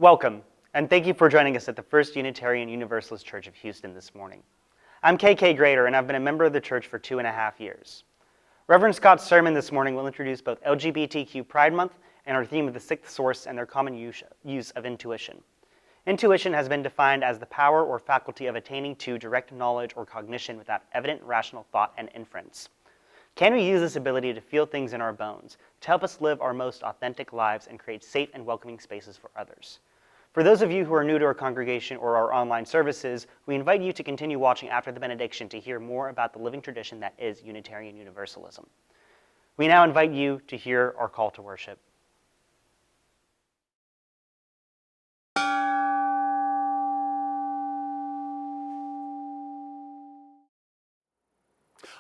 Welcome, and thank you for joining us at the First Unitarian Universalist Church of Houston this morning. I'm KK Grader, and I've been a member of the church for 2.5 years. Reverend Scott's sermon this morning will introduce both LGBTQ Pride Month and our theme of the sixth source and their common use of intuition. Intuition has been defined as the power or faculty of attaining to direct knowledge or cognition without evident rational thought and inference. Can we use this ability to feel things in our bones to help us live our most authentic lives and create safe and welcoming spaces for others? For those of you who are new to our congregation or our online services, we invite you to continue watching after the benediction to hear more about the living tradition that is Unitarian Universalism. We now invite you to hear our call to worship.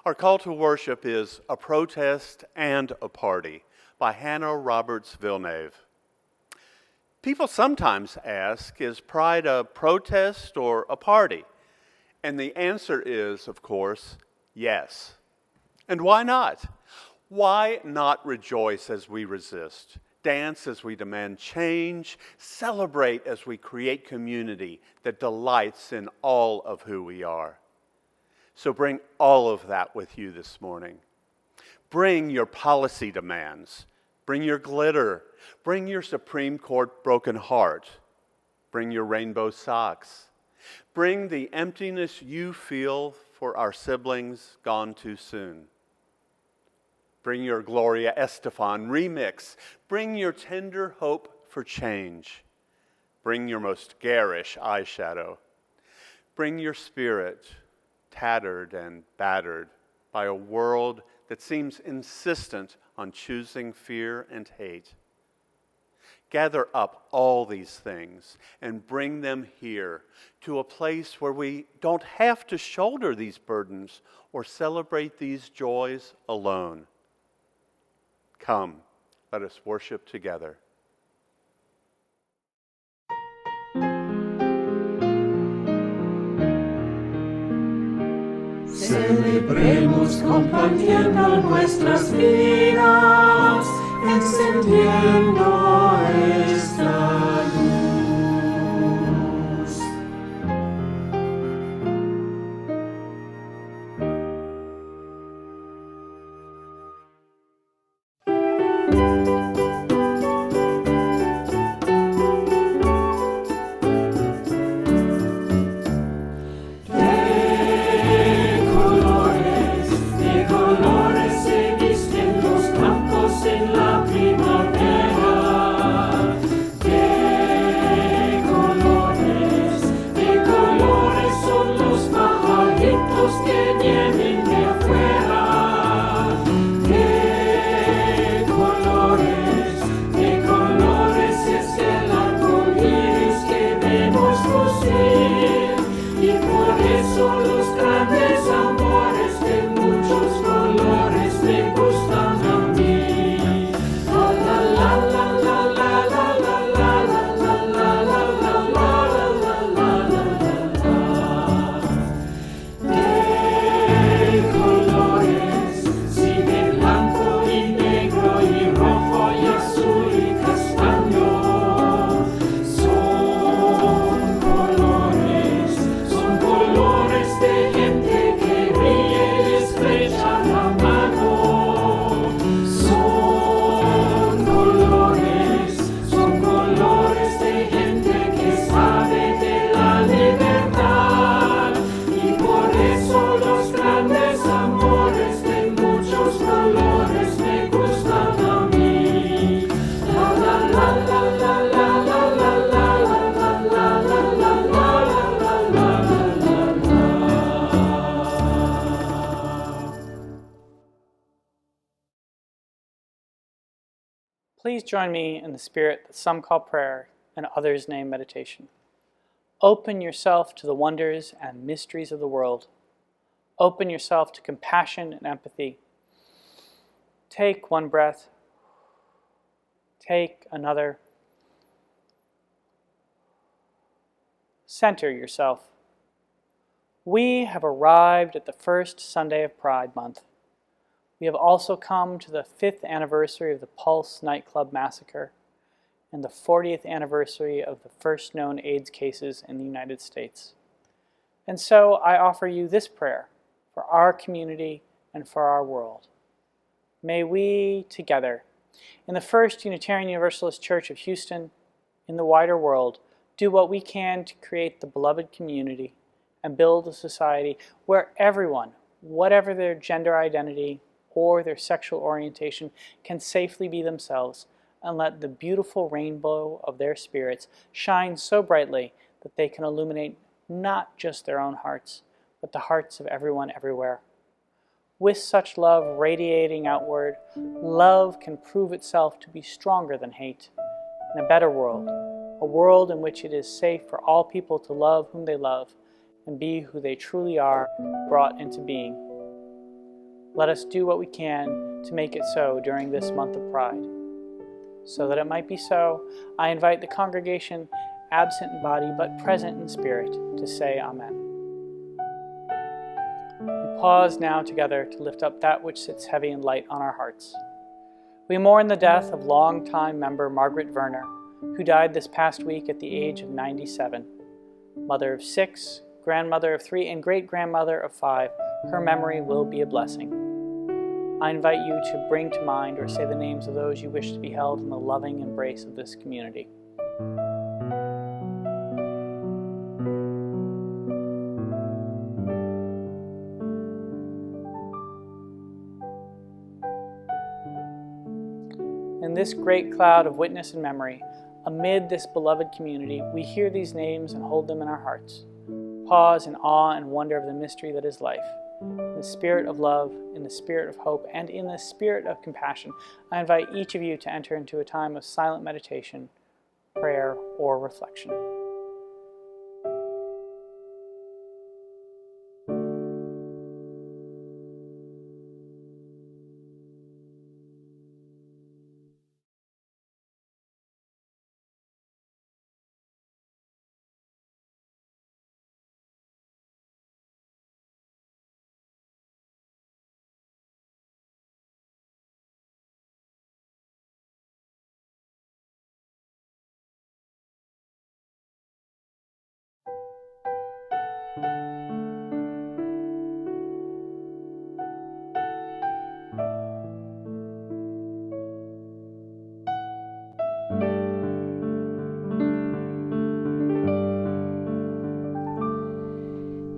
Our call to worship is A Protest and a Party by Hannah Roberts Villeneuve. People sometimes ask, is pride a protest or a party? And the answer is, of course, yes. And why not? Why not rejoice as we resist, dance as we demand change, celebrate as we create community that delights in all of who we are? So bring all of that with you this morning. Bring your policy demands. Bring your glitter. Bring your Supreme Court broken heart. Bring your rainbow socks. Bring the emptiness you feel for our siblings gone too soon. Bring your Gloria Estefan remix. Bring your tender hope for change. Bring your most garish eyeshadow. Bring your spirit, tattered and battered by a world that seems insistent on choosing fear and hate. Gather up all these things and bring them here to a place where we don't have to shoulder these burdens or celebrate these joys alone. Come, let us worship together. Celebremos compartiendo nuestras vidas, encendiendo esta luz. Please join me in the spirit that some call prayer and others name meditation. Open yourself to the wonders and mysteries of the world. Open yourself to compassion and empathy. Take one breath. Take another. Center yourself. We have arrived at the first Sunday of Pride Month. We have also come to the 5th anniversary of the Pulse nightclub massacre and the 40th anniversary of the first known AIDS cases in the United States. And so I offer you this prayer for our community and for our world. May we together, in the First Unitarian Universalist Church of Houston, in the wider world, do what we can to create the beloved community and build a society where everyone, whatever their gender identity or their sexual orientation, can safely be themselves and let the beautiful rainbow of their spirits shine so brightly that they can illuminate not just their own hearts, but the hearts of everyone everywhere. With such love radiating outward, love can prove itself to be stronger than hate. In a better world, a world in which it is safe for all people to love whom they love and be who they truly are, brought into being. Let us do what we can to make it so during this month of Pride. So that it might be so, I invite the congregation, absent in body but present in spirit, to say Amen. We pause now together to lift up that which sits heavy and light on our hearts. We mourn the death of longtime member Margaret Werner, who died this past week at the age of 97. Mother of 6, grandmother of 3, and great-grandmother of 5, her memory will be a blessing. I invite you to bring to mind or say the names of those you wish to be held in the loving embrace of this community. In this great cloud of witness and memory, amid this beloved community, we hear these names and hold them in our hearts. Pause in awe and wonder of the mystery that is life. In the spirit of love, in the spirit of hope, and in the spirit of compassion, I invite each of you to enter into a time of silent meditation, prayer, or reflection.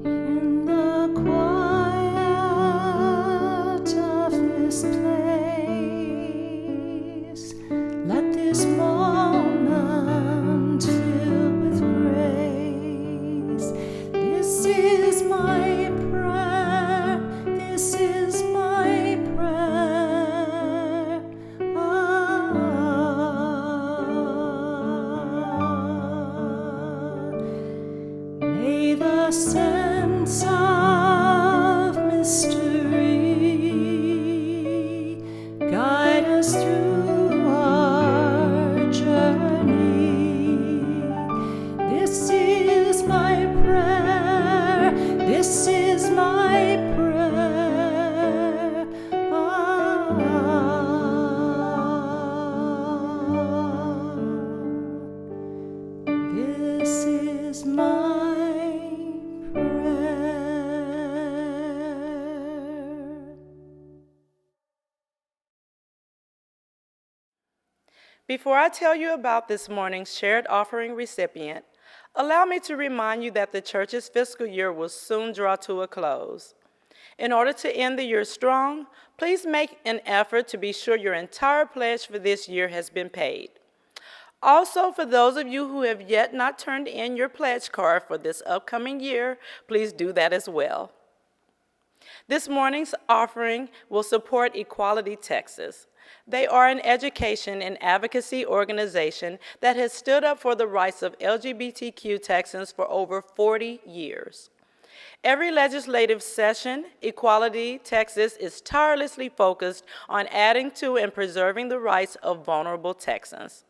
In the quiet of this place, let this moment fill with grace. This is my prayer, this is my prayer. May the sense of mystery guide us through our journey. This is my prayer, this is my prayer. This is my prayer. Before I tell you about this morning's shared offering recipient, allow me to remind you that the church's fiscal year will soon draw to a close. In order to end the year strong, please make an effort to be sure your entire pledge for this year has been paid. Also, for those of you who have yet not turned in your pledge card for this upcoming year, please do that as well. This morning's offering will support Equality Texas. They are an education and advocacy organization that has stood up for the rights of LGBTQ Texans for over 40 years. Every legislative session, Equality Texas is tirelessly focused on adding to and preserving the rights of vulnerable Texans.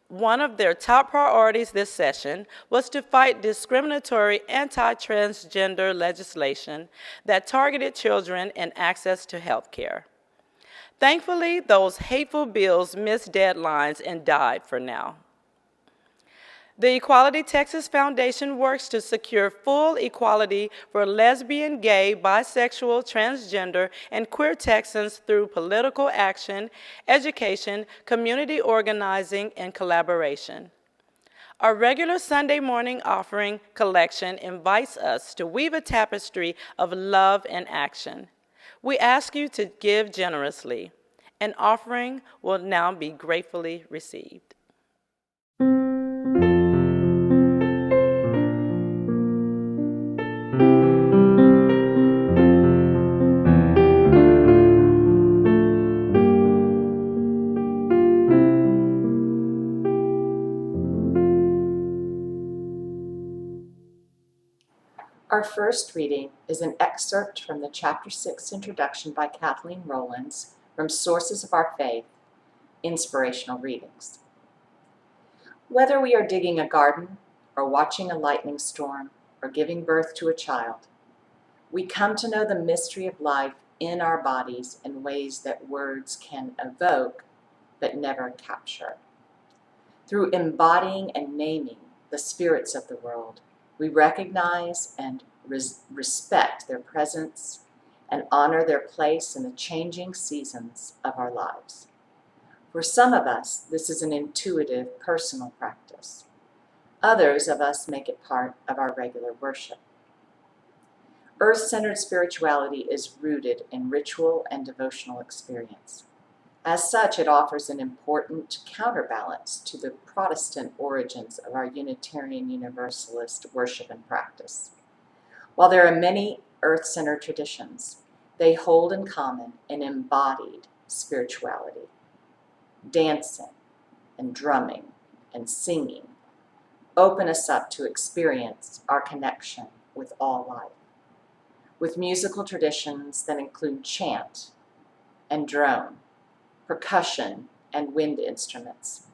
One of their top priorities this session was to fight discriminatory anti-transgender legislation that targeted children and access to health care. Thankfully, those hateful bills missed deadlines and died for now. The Equality Texas Foundation works to secure full equality for lesbian, gay, bisexual, transgender, and queer Texans through political action, education, community organizing, and collaboration. Our regular Sunday morning offering collection invites us to weave a tapestry of love and action. We ask you to give generously. An offering will now be gratefully received. Our first reading is an excerpt from the Chapter 6 introduction by Kathleen Rowlands from Sources of Our Faith, Inspirational Readings. Whether we are digging a garden or watching a lightning storm or giving birth to a child, we come to know the mystery of life in our bodies in ways that words can evoke but never capture. Through embodying and naming the spirits of the world, we recognize and respect their presence and honor their place in the changing seasons of our lives. For some of us, this is an intuitive, personal practice. Others of us make it part of our regular worship. Earth-centered spirituality is rooted in ritual and devotional experience. As such, it offers an important counterbalance to the Protestant origins of our Unitarian Universalist worship and practice. While there are many earth-centered traditions, they hold in common an embodied spirituality. Dancing and drumming and singing open us up to experience our connection with all life. With musical traditions that include chant and drone, percussion, and wind instruments.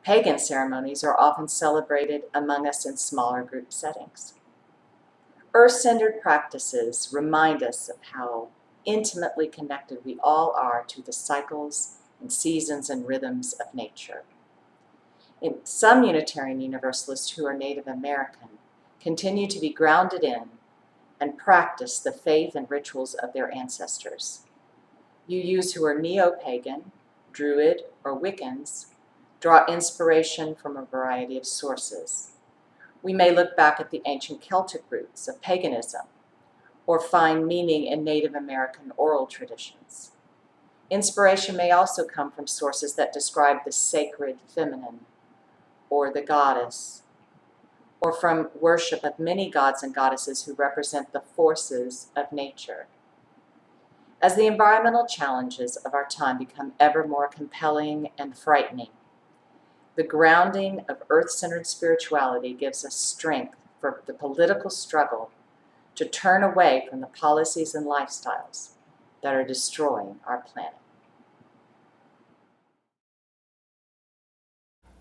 Pagan ceremonies are often celebrated among us in smaller group settings. Earth-centered practices remind us of how intimately connected we all are to the cycles and seasons and rhythms of nature. Some Unitarian Universalists who are Native American continue to be grounded in and practice the faith and rituals of their ancestors. UUs who are neo-pagan, Druid, or Wiccans draw inspiration from a variety of sources. We may look back at the ancient Celtic roots of paganism or find meaning in Native American oral traditions. Inspiration may also come from sources that describe the sacred feminine or the goddess, or from worship of many gods and goddesses who represent the forces of nature. As the environmental challenges of our time become ever more compelling and frightening, the grounding of earth-centered spirituality gives us strength for the political struggle to turn away from the policies and lifestyles that are destroying our planet.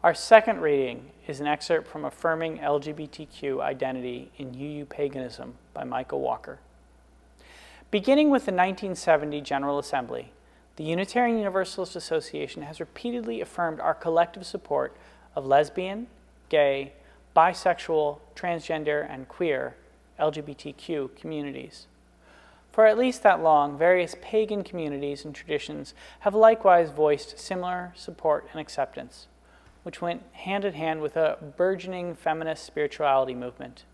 Our second reading is an excerpt from Affirming LGBTQ Identity in UU Paganism by Michael Walker. Beginning with the 1970 General Assembly, the Unitarian Universalist Association has repeatedly affirmed our collective support of lesbian, gay, bisexual, transgender, and queer LGBTQ communities. For at least that long, various pagan communities and traditions have likewise voiced similar support and acceptance, which went hand in hand with a burgeoning feminist spirituality movement.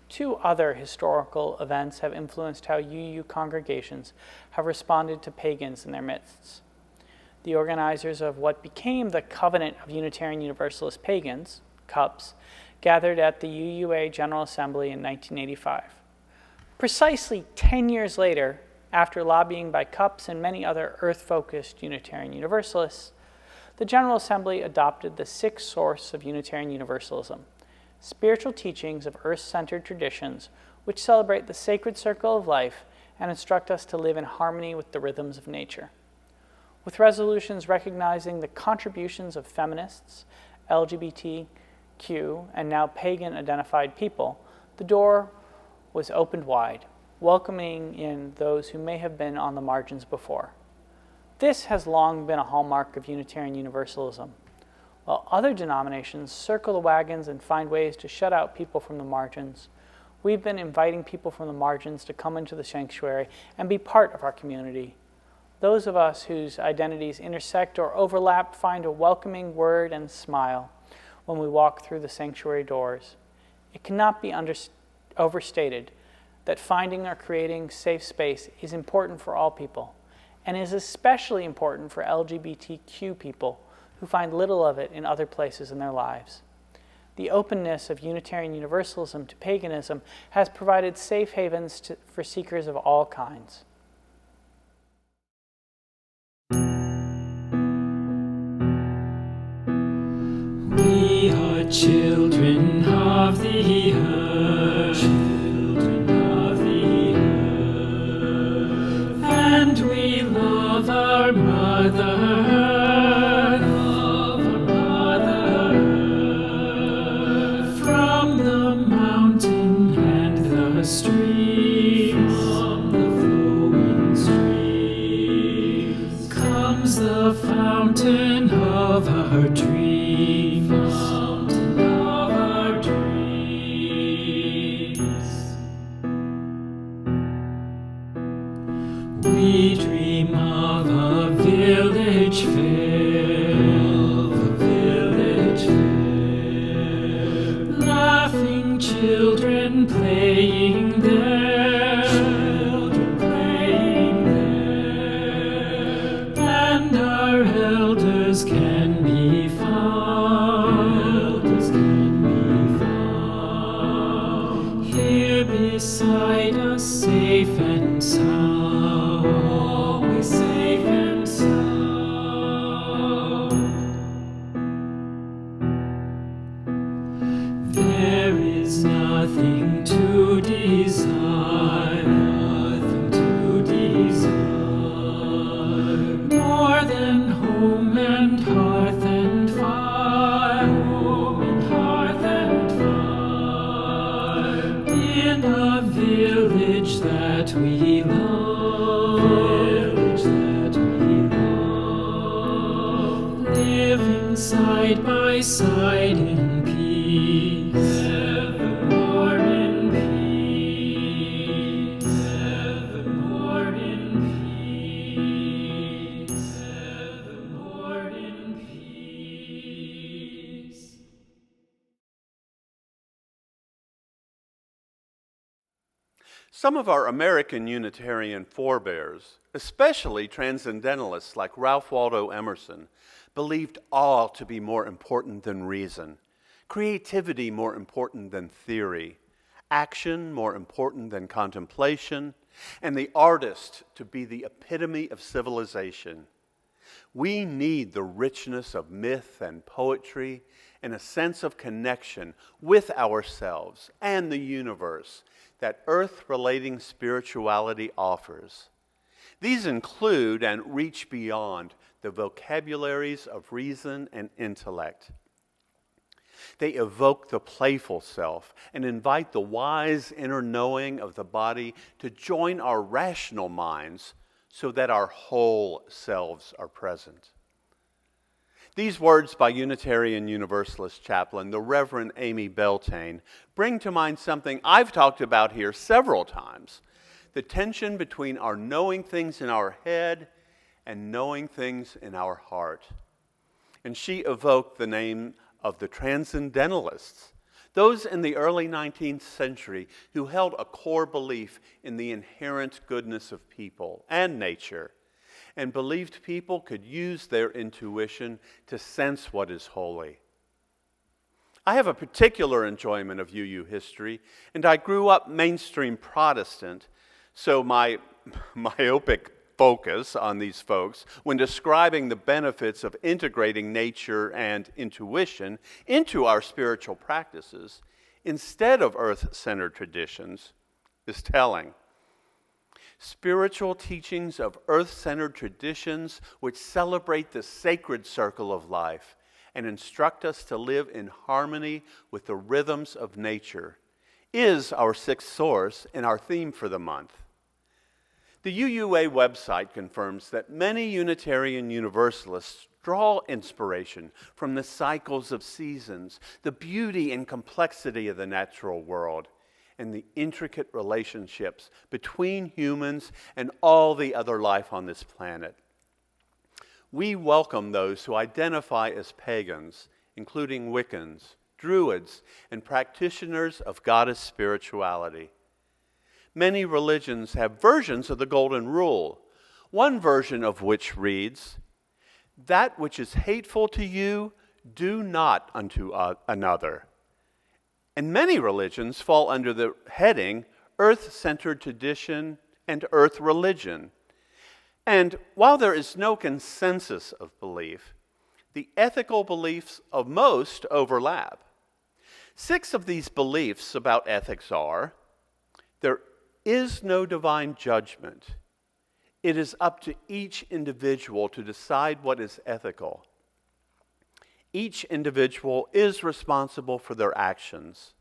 Two other historical events have influenced how UU congregations have responded to pagans in their midst. The organizers of what became the Covenant of Unitarian Universalist Pagans, CUPS, gathered at the UUA General Assembly in 1985. Precisely 10 years later, after lobbying by CUPS and many other earth-focused Unitarian Universalists, the General Assembly adopted the sixth source of Unitarian Universalism, spiritual teachings of earth-centered traditions which celebrate the sacred circle of life and instruct us to live in harmony with the rhythms of nature. With resolutions recognizing the contributions of feminists, LGBTQ, and now pagan-identified people, the door was opened wide, welcoming in those who may have been on the margins before. This has long been a hallmark of Unitarian Universalism. While other denominations circle the wagons and find ways to shut out people from the margins, we've been inviting people from the margins to come into the sanctuary and be part of our community. Those of us whose identities intersect or overlap find a welcoming word and smile when we walk through the sanctuary doors. It cannot be overstated that finding or creating safe space is important for all people, and is especially important for LGBTQ people who find little of it in other places in their lives. The openness of Unitarian Universalism to paganism has provided safe havens for seekers of all kinds. We are children of the earth, and we love our mother. From the mountain and the streams, from the flowing streams, comes the fountain of our dreams. Fountain of our dreams. We dream of a village fair, laughing children playing there, and our elders can be found, here beside us, safe and sound, always safe and sound. There is nothing to desire, more than home and hearth and fire, in a village that we love, living side by side in peace, evermore in peace, evermore in peace, evermore in peace. Some of our American Unitarian forebears, especially transcendentalists like Ralph Waldo Emerson, believed awe to be more important than reason, creativity more important than theory, action more important than contemplation, and the artist to be the epitome of civilization. We need the richness of myth and poetry and a sense of connection with ourselves and the universe that earth-relating spirituality offers. These include and reach beyond the vocabularies of reason and intellect. They evoke the playful self and invite the wise inner knowing of the body to join our rational minds so that our whole selves are present. These words by Unitarian Universalist chaplain, the Reverend Amy Beltane, bring to mind something I've talked about here several times, the tension between our knowing things in our head and knowing things in our heart. And she evoked the name of the Transcendentalists, those in the early 19th century who held a core belief in the inherent goodness of people and nature, and believed people could use their intuition to sense what is holy. I have a particular enjoyment of UU history, and I grew up mainstream Protestant, so my myopic focus on these folks when describing the benefits of integrating nature and intuition into our spiritual practices instead of earth-centered traditions is telling. Spiritual teachings of earth-centered traditions which celebrate the sacred circle of life and instruct us to live in harmony with the rhythms of nature is our sixth source and our theme for the month. The UUA website confirms that many Unitarian Universalists draw inspiration from the cycles of seasons, the beauty and complexity of the natural world, and the intricate relationships between humans and all the other life on this planet. We welcome those who identify as pagans, including Wiccans, Druids, and practitioners of goddess spirituality. Many religions have versions of the Golden Rule, one version of which reads, "That which is hateful to you, do not unto another." And many religions fall under the heading earth-centered tradition and earth religion. And while there is no consensus of belief, the ethical beliefs of most overlap. 6 of these beliefs about ethics are: there is no divine judgment. It is up to each individual to decide what is ethical. Each individual is responsible for their actions.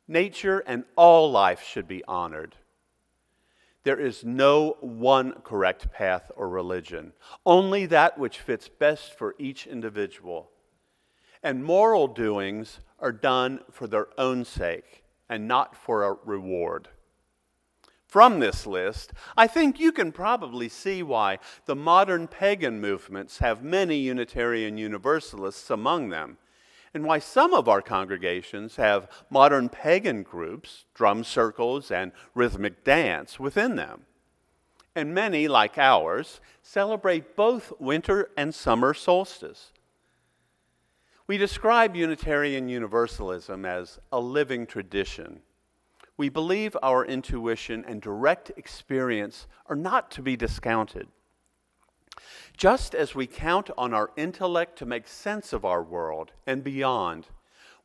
Nature and all life should be honored. There is no one correct path or religion, only that which fits best for each individual. And moral doings are done for their own sake and not for a reward. From this list, I think you can probably see why the modern pagan movements have many Unitarian Universalists among them, and why some of our congregations have modern pagan groups, drum circles, and rhythmic dance within them. And many, like ours, celebrate both winter and summer solstice. We describe Unitarian Universalism as a living tradition. We believe our intuition and direct experience are not to be discounted. Just as we count on our intellect to make sense of our world and beyond,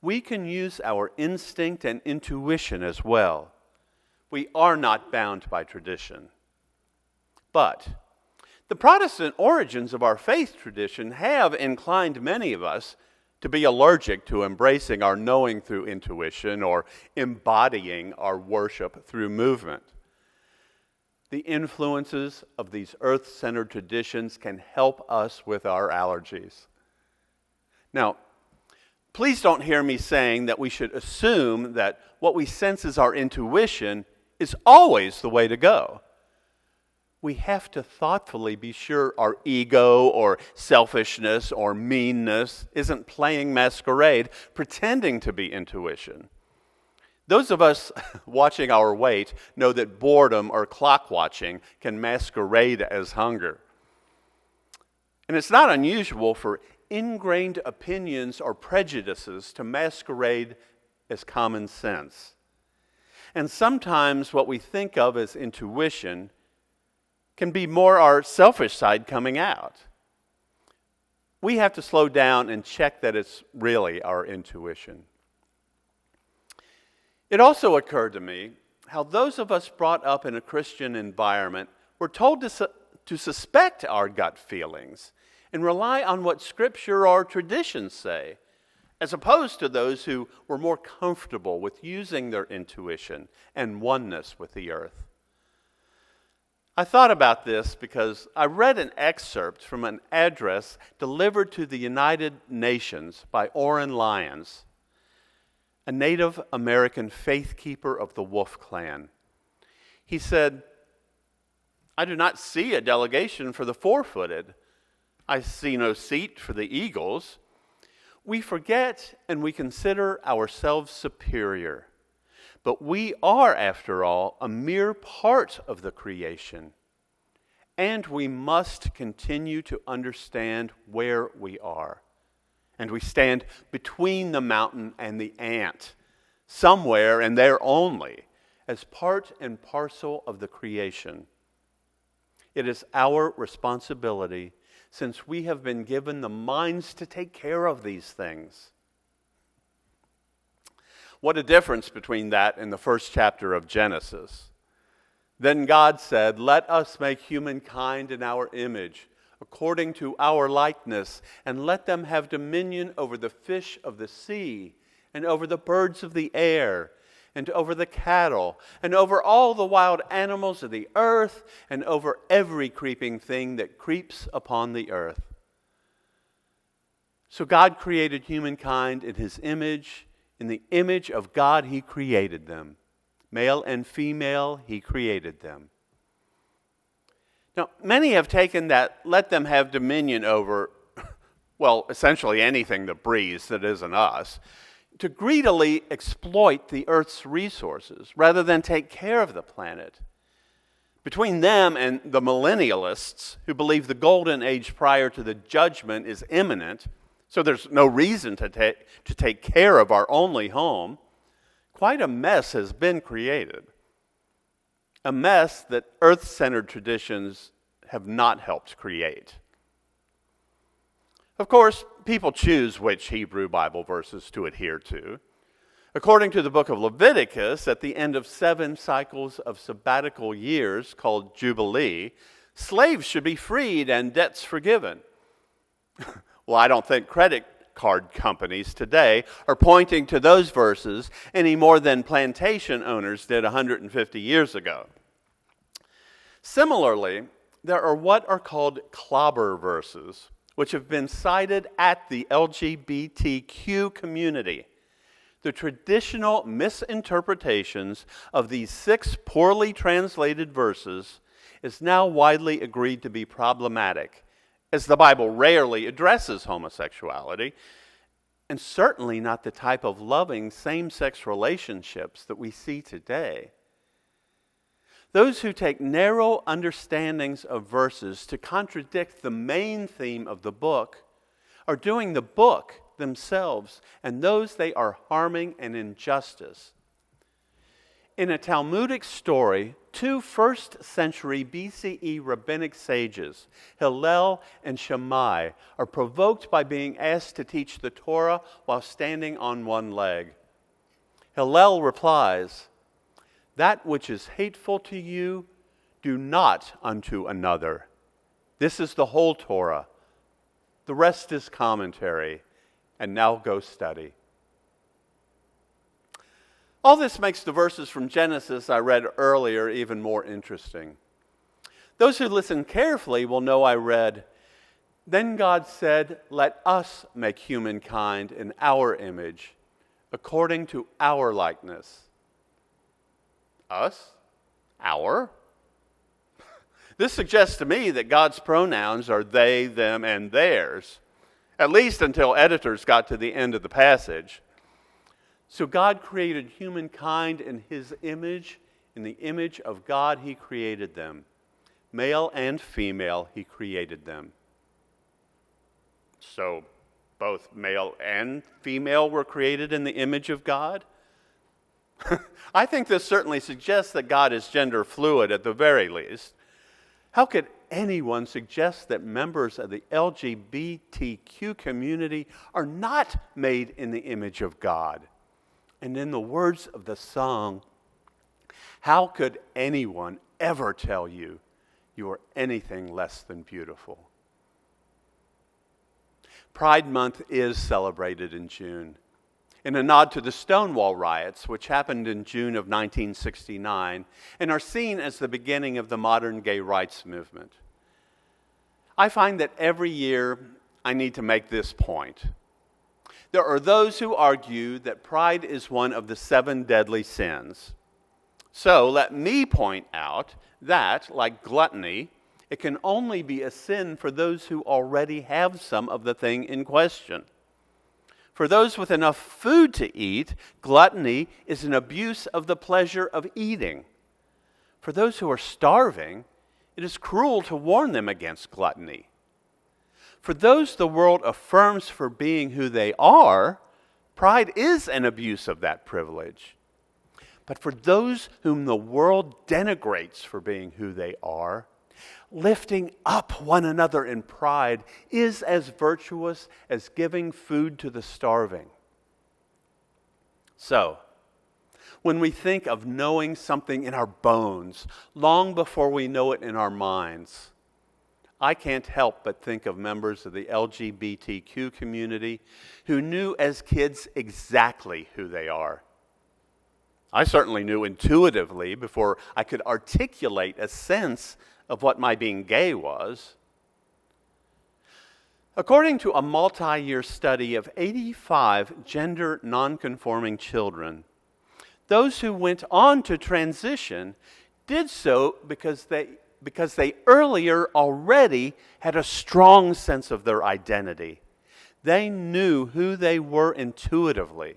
we can use our instinct and intuition as well. We are not bound by tradition. But the Protestant origins of our faith tradition have inclined many of us to be allergic to embracing our knowing through intuition or embodying our worship through movement. The influences of these earth-centered traditions can help us with our allergies. Now, please don't hear me saying that we should assume that what we sense as our intuition is always the way to go. We have to thoughtfully be sure our ego or selfishness or meanness isn't playing masquerade, pretending to be intuition. Those of us watching our weight know that boredom or clock watching can masquerade as hunger. And it's not unusual for ingrained opinions or prejudices to masquerade as common sense. And sometimes what we think of as intuition can be more our selfish side coming out. We have to slow down and check that it's really our intuition. It also occurred to me how those of us brought up in a Christian environment were told to suspect our gut feelings and rely on what Scripture or traditions say, as opposed to those who were more comfortable with using their intuition and oneness with the earth. I thought about this because I read an excerpt from an address delivered to the United Nations by Oren Lyons, a Native American faith keeper of the Wolf Clan. He said, "I do not see a delegation for the four-footed. I see no seat for the eagles. We forget and we consider ourselves superior. But we are, after all, a mere part of the creation. And we must continue to understand where we are. And we stand between the mountain and the ant, somewhere and there only, as part and parcel of the creation. It is our responsibility, since we have been given the minds to take care of these things." What a difference between that and the first chapter of Genesis. Then God said, "Let us make humankind in our image, according to our likeness, and let them have dominion over the fish of the sea, and over the birds of the air, and over the cattle, and over all the wild animals of the earth, and over every creeping thing that creeps upon the earth. So God created humankind in his image. In the image of God he created them. Male and female he created them. Now, many have taken that, let them have dominion over, well, essentially anything that breathes that isn't us, to greedily exploit the earth's resources rather than take care of the planet. Between them and the millennialists, who believe the golden age prior to the judgment is imminent, so there's no reason to take care of our only home, quite a mess has been created. A mess that earth-centered traditions have not helped create. Of course, people choose which Hebrew Bible verses to adhere to. According to the book of Leviticus, at the end of 7 cycles of sabbatical years called Jubilee, slaves should be freed and debts forgiven. Well, I don't think credit card companies today are pointing to those verses any more than plantation owners did 150 years ago. Similarly, there are what are called clobber verses, which have been cited at the LGBTQ community. The traditional misinterpretations of these 6 poorly translated verses is now widely agreed to be problematic, as the Bible rarely addresses homosexuality, and certainly not the type of loving same-sex relationships that we see today. Those who take narrow understandings of verses to contradict the main theme of the book are doing the book themselves, and those they are harming an injustice. In a Talmudic story, 2 first-century BCE rabbinic sages, Hillel and Shammai, are provoked by being asked to teach the Torah while standing on one leg. Hillel replies, "That which is hateful to you, do not unto another. This is the whole Torah. The rest is commentary. And now go study." All this makes the verses from Genesis I read earlier even more interesting. Those who listen carefully will know I read, "Then God said, let us make humankind in our image, according to our likeness." Us? Our? This suggests to me that God's pronouns are they, them, and theirs, at least until editors got to the end of the passage. So God created humankind in his image. In the image of God he created them. Male and female he created them. So both male and female were created in the image of God? I think this certainly suggests that God is gender fluid at the very least. How could anyone suggest that members of the LGBTQ community are not made in the image of God? And in the words of the song, how could anyone ever tell you you are anything less than beautiful? Pride Month is celebrated in June, in a nod to the Stonewall riots, which happened in June of 1969 and are seen as the beginning of the modern gay rights movement. I find that every year I need to make this point. There are those who argue that pride is one of the 7 deadly sins. So let me point out that, like gluttony, it can only be a sin for those who already have some of the thing in question. For those with enough food to eat, gluttony is an abuse of the pleasure of eating. For those who are starving, it is cruel to warn them against gluttony. For those the world affirms for being who they are, pride is an abuse of that privilege. But for those whom the world denigrates for being who they are, lifting up one another in pride is as virtuous as giving food to the starving. So, when we think of knowing something in our bones long before we know it in our minds, I can't help but think of members of the LGBTQ community who knew as kids exactly who they are. I certainly knew intuitively before I could articulate a sense of what my being gay was. According to a multi-year study of 85 gender nonconforming children, those who went on to transition did so because they earlier already had a strong sense of their identity. They knew who they were intuitively.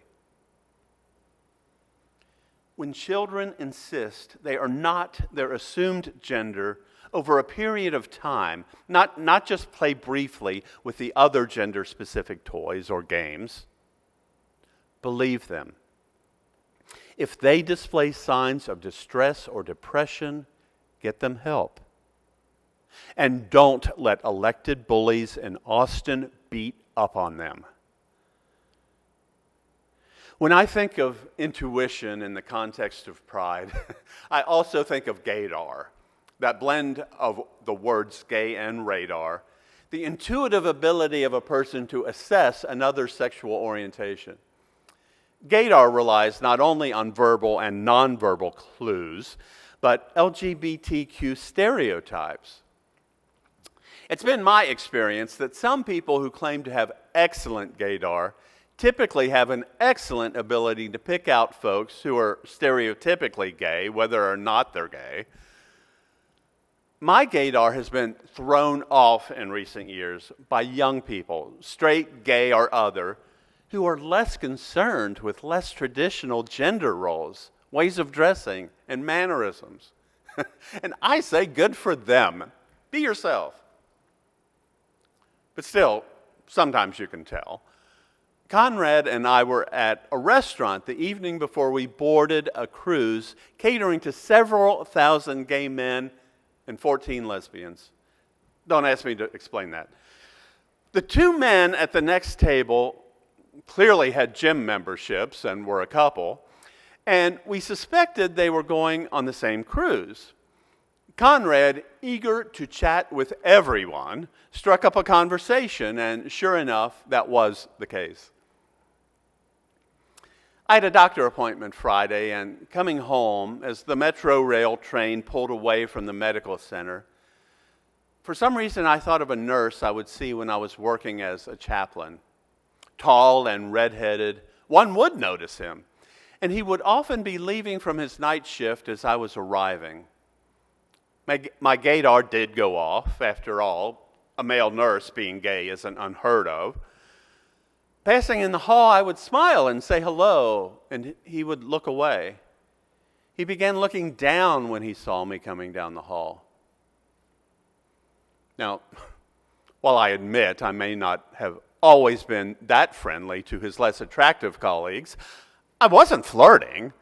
When children insist they are not their assumed gender over a period of time, not just play briefly with the other gender-specific toys or games, believe them. If they display signs of distress or depression, get them help. And don't let elected bullies in Austin beat up on them. When I think of intuition in the context of pride, I also think of gaydar, that blend of the words gay and radar, the intuitive ability of a person to assess another's sexual orientation. Gaydar relies not only on verbal and nonverbal clues, but LGBTQ stereotypes. It's been my experience that some people who claim to have excellent gaydar typically have an excellent ability to pick out folks who are stereotypically gay, whether or not they're gay. My gaydar has been thrown off in recent years by young people, straight, gay, or other, who are less concerned with less traditional gender roles, ways of dressing, and mannerisms. And I say good for them. Be yourself. But still, sometimes you can tell. Conrad and I were at a restaurant the evening before we boarded a cruise catering to several thousand gay men and 14 lesbians. Don't ask me to explain that. The two men at the next table clearly had gym memberships and were a couple, and we suspected they were going on the same cruise. Conrad, eager to chat with everyone, struck up a conversation, and sure enough, that was the case. I had a doctor appointment Friday, and coming home, as the Metro Rail train pulled away from the medical center, for some reason I thought of a nurse I would see when I was working as a chaplain. Tall and redheaded, one would notice him, and he would often be leaving from his night shift as I was arriving. My gaydar did go off. After all, a male nurse being gay isn't unheard of. Passing in the hall, I would smile and say hello, and he would look away. He began looking down when he saw me coming down the hall. Now, while I admit I may not have always been that friendly to his less attractive colleagues, I wasn't flirting.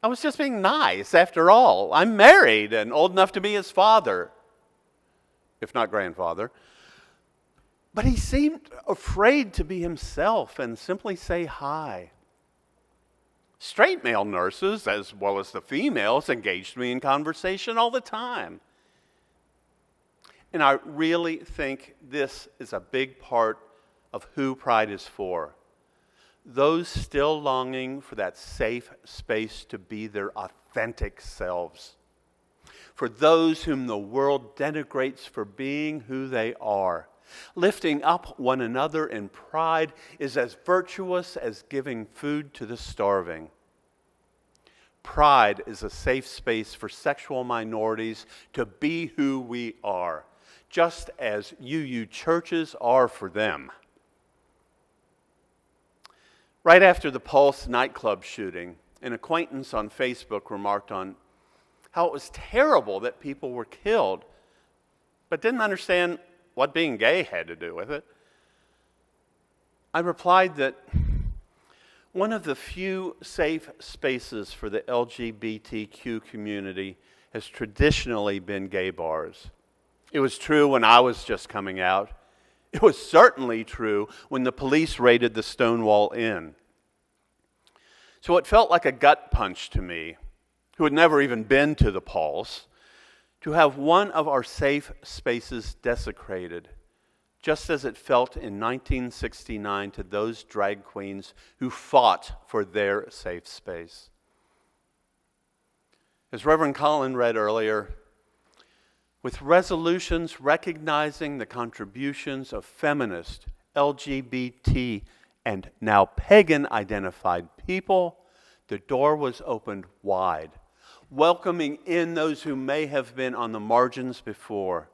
I was just being nice. After all, I'm married and old enough to be his father, if not grandfather. But he seemed afraid to be himself and simply say hi. Straight male nurses, as well as the females, engaged me in conversation all the time. And I really think this is a big part of who Pride is for. Those still longing for that safe space to be their authentic selves. For those whom the world denigrates for being who they are. Lifting up one another in pride is as virtuous as giving food to the starving. Pride is a safe space for sexual minorities to be who we are, just as UU churches are for them. Right after the Pulse nightclub shooting, an acquaintance on Facebook remarked on how it was terrible that people were killed, but didn't understand what being gay had to do with it. I replied that one of the few safe spaces for the LGBTQ community has traditionally been gay bars. It was true when I was just coming out. It was certainly true when the police raided the Stonewall Inn. So it felt like a gut punch to me, who had never even been to the Pulse, to have one of our safe spaces desecrated, just as it felt in 1969 to those drag queens who fought for their safe space. As Reverend Colin read earlier, with resolutions recognizing the contributions of feminist, LGBT, and now pagan-identified people, the door was opened wide, welcoming in those who may have been on the margins before.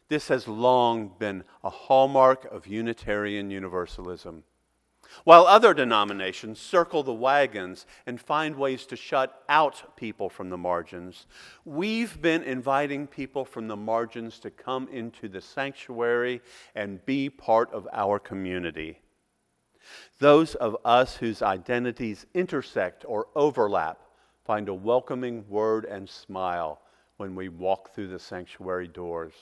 This has long been a hallmark of Unitarian Universalism. While other denominations circle the wagons and find ways to shut out people from the margins, we've been inviting people from the margins to come into the sanctuary and be part of our community. Those of us whose identities intersect or overlap find a welcoming word and smile when we walk through the sanctuary doors.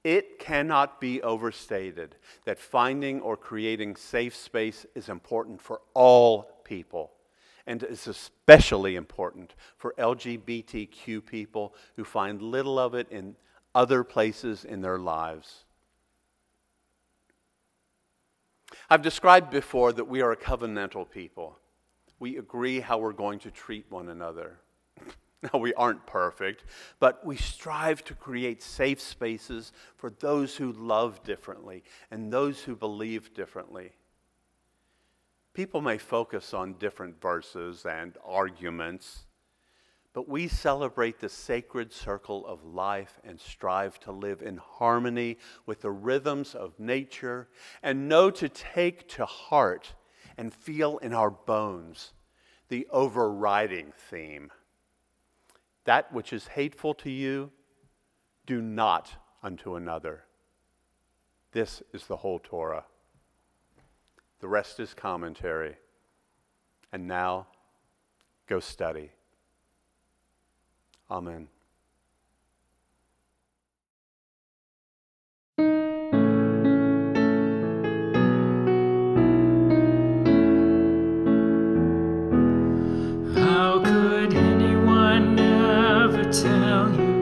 It cannot be overstated that finding or creating safe space is important for all people, and is especially important for LGBTQ people who find little of it in other places in their lives. I've described before that we are a covenantal people. We agree how we're going to treat one another. Now, we aren't perfect, but we strive to create safe spaces for those who love differently and those who believe differently. People may focus on different verses and arguments, but we celebrate the sacred circle of life and strive to live in harmony with the rhythms of nature and know to take to heart and feel in our bones the overriding theme. That which is hateful to you, do not unto another. This is the whole Torah. The rest is commentary. And now, go study. Amen. How could anyone ever tell you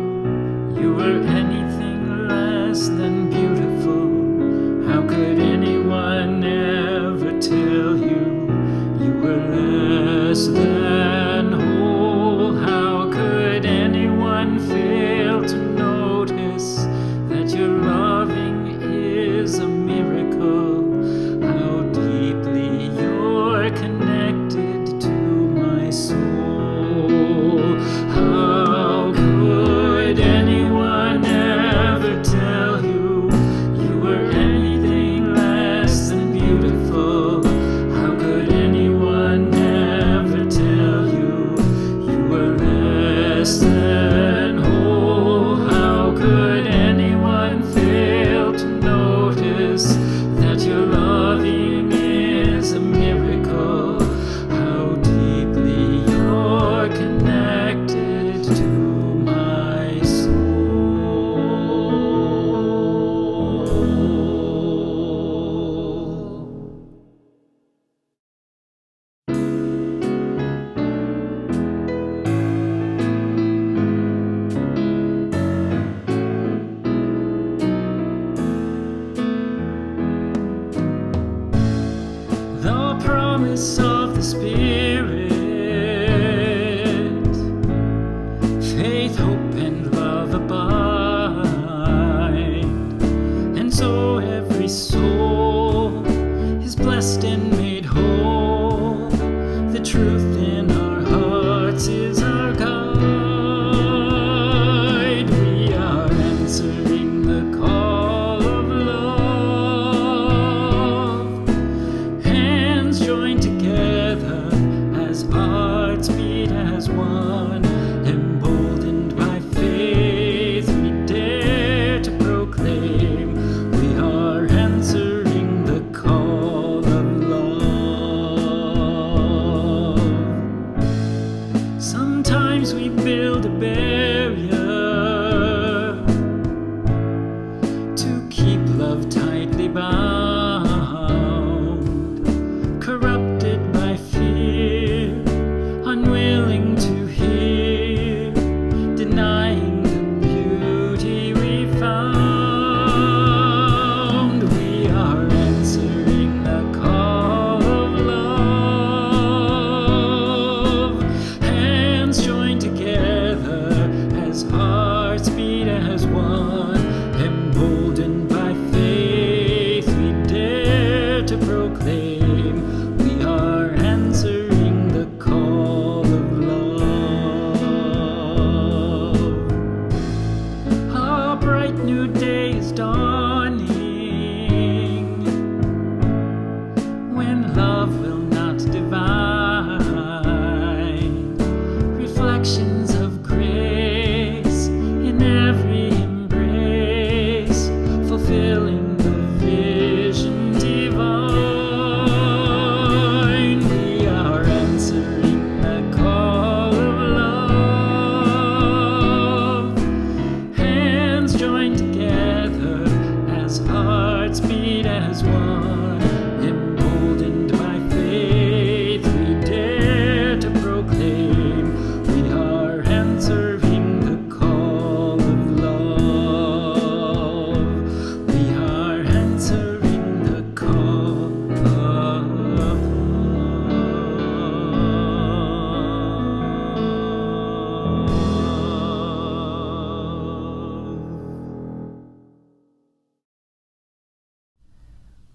you were anything less than beautiful? How could anyone ever tell you you were less than whole? How could anyone fail to notice that your loving is a miracle? How deeply you're connected to my soul. How could anyone ever tell you you were anything less than beautiful? How could anyone ever tell you you were less than whole? How could anyone fail to notice that your loving is a miracle? How deeply you're connected to my soul. The promise of the Spirit, faith, hope, and love abide, and so every soul is blessed and made whole. The truth in our hearts is our guide. We are answering the call of love. Hands joined together as hearts beat as one. Emboldened by faith, we dare to proclaim we are answering the call of love. Sometimes we build a barrier to keep love tightly bound, corrupted by fear, unwilling to hear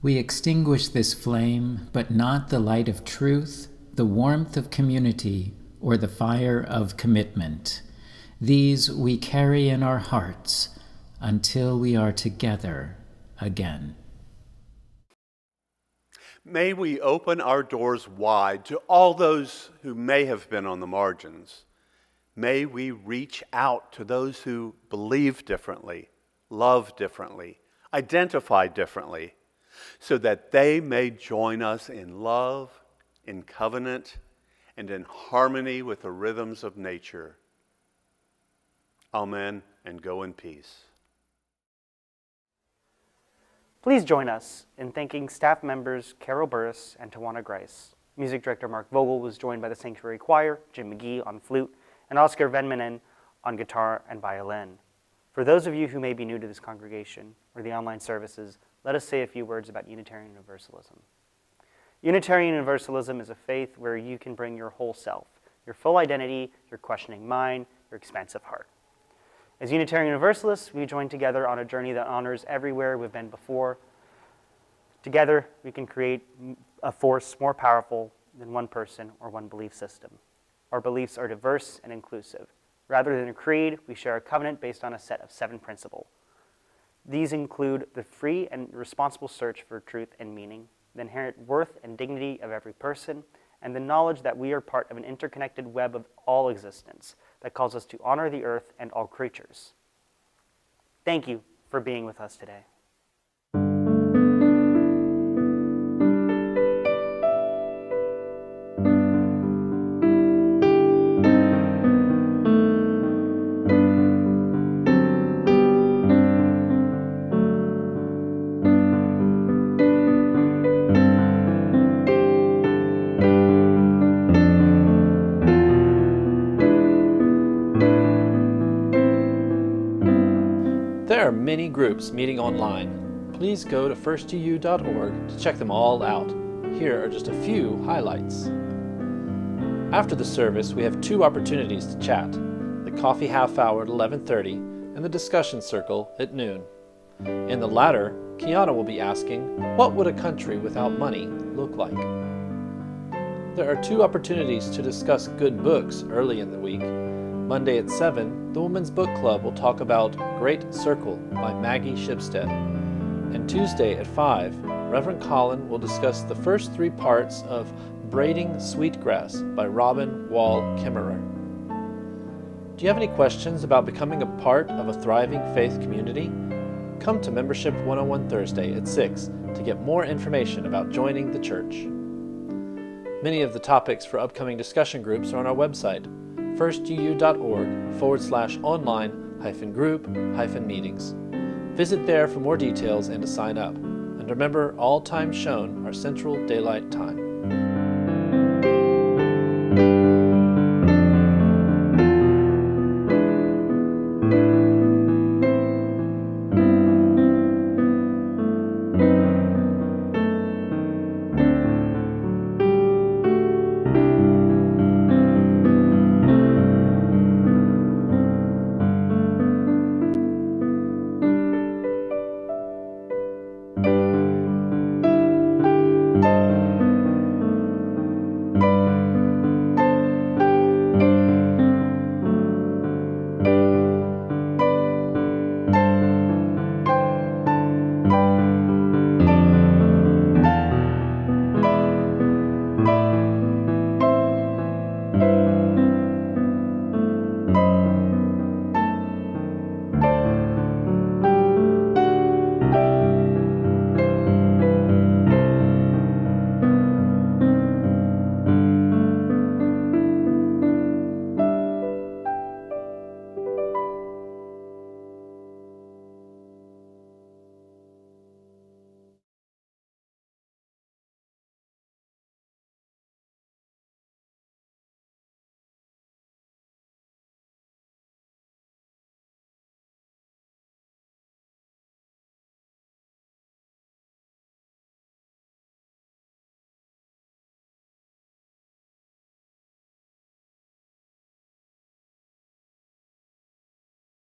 We extinguish this flame, but not the light of truth, the warmth of community, or the fire of commitment. These we carry in our hearts until we are together again. May we open our doors wide to all those who may have been on the margins. May we reach out to those who believe differently, love differently, identify differently, so that they may join us in love, in covenant, and in harmony with the rhythms of nature. Amen, and go in peace. Please join us in thanking staff members Carol Burris and Tawana Grice. Music director Mark Vogel was joined by the Sanctuary Choir, Jim McGee on flute, and Oscar Venmanen on guitar and violin. For those of you who may be new to this congregation or the online services, let us say a few words about Unitarian Universalism. Unitarian Universalism is a faith where you can bring your whole self, your full identity, your questioning mind, your expansive heart. As Unitarian Universalists, we join together on a journey that honors everywhere we've been before. Together, we can create a force more powerful than one person or one belief system. Our beliefs are diverse and inclusive. Rather than a creed, we share a covenant based on a set of 7 principles. These include the free and responsible search for truth and meaning, the inherent worth and dignity of every person, and the knowledge that we are part of an interconnected web of all existence that calls us to honor the earth and all creatures. Thank you for being with us today. There are many groups meeting online. Please go to firstuuhouston.org to check them all out. Here are just a few highlights. After the service, we have 2 opportunities to chat: the coffee half hour at 11:30 and the discussion circle at noon. In the latter, Kiana will be asking, what would a country without money look like? There are 2 opportunities to discuss good books early in the week. Monday at 7, the Women's Book Club will talk about Great Circle by Maggie Shipstead. And Tuesday at 5, Reverend Colin will discuss the first 3 parts of Braiding Sweetgrass by Robin Wall Kimmerer. Do you have any questions about becoming a part of a thriving faith community? Come to Membership 101 Thursday at 6 to get more information about joining the church. Many of the topics for upcoming discussion groups are on our website, firstuu.org/online-group-meetings. Visit there for more details and to sign up. And remember, all times shown are Central Daylight Time.